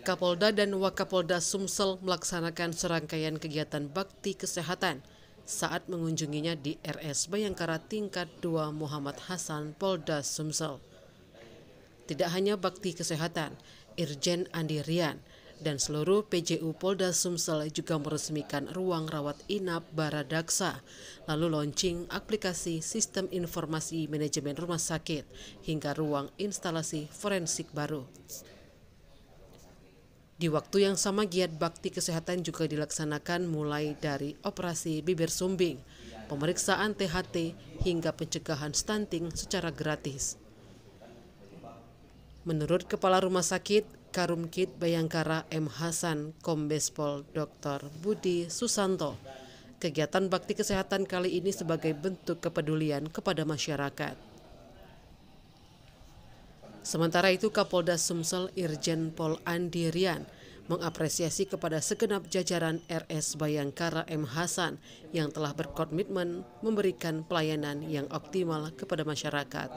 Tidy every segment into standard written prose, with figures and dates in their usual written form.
Kapolda dan Wakapolda Sumsel melaksanakan serangkaian kegiatan bakti kesehatan saat mengunjunginya di RS Bayangkara tingkat 2 Muhammad Hasan, Polda Sumsel. Tidak hanya bakti kesehatan, Irjen Andi Rian dan seluruh PJU Polda Sumsel juga meresmikan ruang rawat inap Baradaksa, lalu launching aplikasi Sistem Informasi Manajemen Rumah Sakit hingga ruang instalasi forensik baru. Di waktu yang sama, giat bakti kesehatan juga dilaksanakan mulai dari operasi bibir sumbing, pemeriksaan THT, hingga pencegahan stunting secara gratis. Menurut Kepala Rumah Sakit Karumkit Bayangkara M. Hasan, Kombes Pol Dr. Budi Susanto, kegiatan bakti kesehatan kali ini sebagai bentuk kepedulian kepada masyarakat. Sementara itu, Kapolda Sumsel Irjen Pol Andi Rian mengapresiasi kepada segenap jajaran RS Bayangkara M. Hasan yang telah berkomitmen memberikan pelayanan yang optimal kepada masyarakat.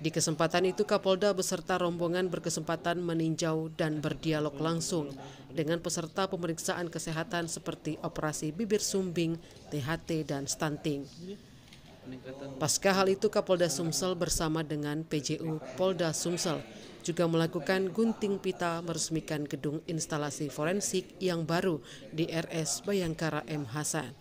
Di kesempatan itu, Kapolda beserta rombongan berkesempatan meninjau dan berdialog langsung dengan peserta pemeriksaan kesehatan seperti operasi bibir sumbing, THT, dan stunting. Pasca hal itu, Kapolda Sumsel bersama dengan PJU Polda Sumsel juga melakukan gunting pita meresmikan gedung instalasi forensik yang baru di RS Bayangkara M. Hasan.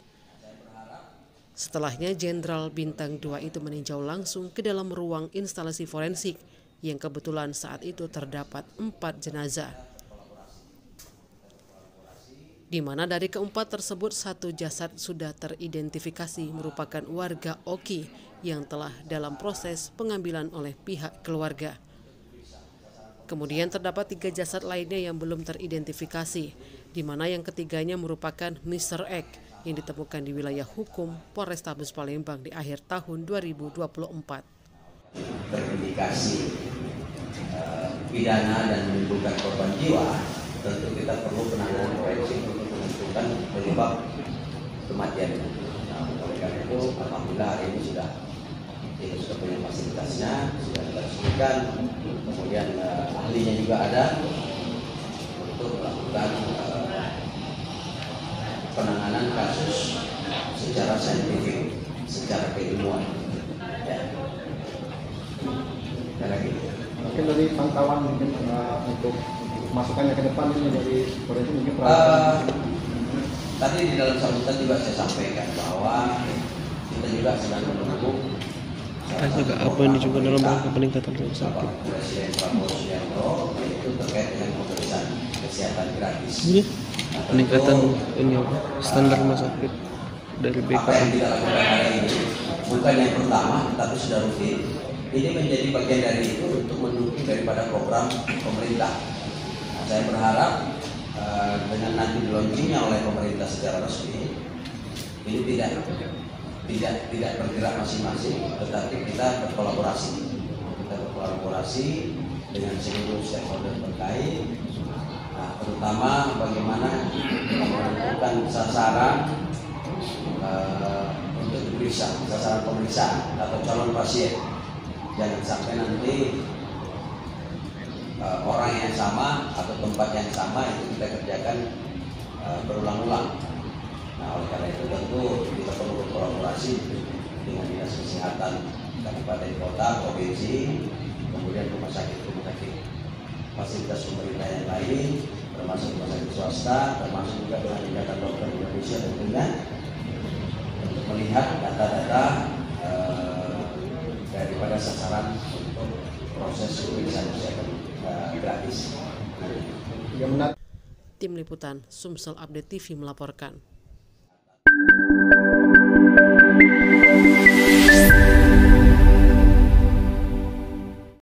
Setelahnya, Jenderal Bintang 2 itu meninjau langsung ke dalam ruang instalasi forensik yang kebetulan saat itu terdapat 4 jenazah. Di mana dari keempat tersebut 1 jasad sudah teridentifikasi merupakan warga Oki yang telah dalam proses pengambilan oleh pihak keluarga. Kemudian terdapat 3 jasad lainnya yang belum teridentifikasi, di mana yang ketiganya merupakan Mr. X yang ditemukan di wilayah hukum Polrestabes Palembang di akhir tahun 2024. Terindikasi pidana dan menimbulkan korban jiwa, tentu kita perlu penanganan forensik untuk menentukan penyebab kematian. Nah, oleh karena itu, alhamdulillah hari ini kita sudah punya fasilitasnya, sudah diresmikan, kemudian ahlinya juga ada untuk melakukan penanganan kasus secara saintifik, secara keilmuan. Ya. Mungkin dari pantauan mungkin untuk masukannya ke depan ini menjadi forensik mungkin tadi di dalam sambutan juga saya sampaikan bahwa kita juga sedang menunggu apa ini juga dalam rangka peningkatan rumah sakit. Presiden Prabowo Subianto itu terkait dengan pemeriksaan kesehatan gratis. Peningkatan ini standar rumah sakit dari BKM. Apa yang kita lakukan hari ini bukan yang pertama, tapi sudah rutin. Ini menjadi bagian dari itu untuk mendukung daripada program pemerintah. Nah, saya berharap dengan nanti launchingnya oleh pemerintah secara resmi, ini tidak bergerak masing-masing, tetapi kita berkolaborasi. Kita berkolaborasi dengan seluruh stakeholder terkait. Nah, terutama bagaimana menentukan sasaran untuk diperiksa, sasaran pemeriksaan atau calon pasien. Jangan sampai nanti orang yang sama atau tempat yang sama itu kita kerjakan berulang-ulang. Nah, oleh karena itu tentu kita perlu berkolaborasi dengan dinas kesehatan kabupaten kota, provinsi, kemudian rumah sakit fasilitas pemerintah yang lain, termasuk rumah sakit swasta, termasuk juga dengan Ikatan Dokter Indonesia tentunya, untuk melihat data-data daripada sasaran untuk proses pemeriksaan kesehatan gratis. Tim Liputan Sumsel Update TV melaporkan.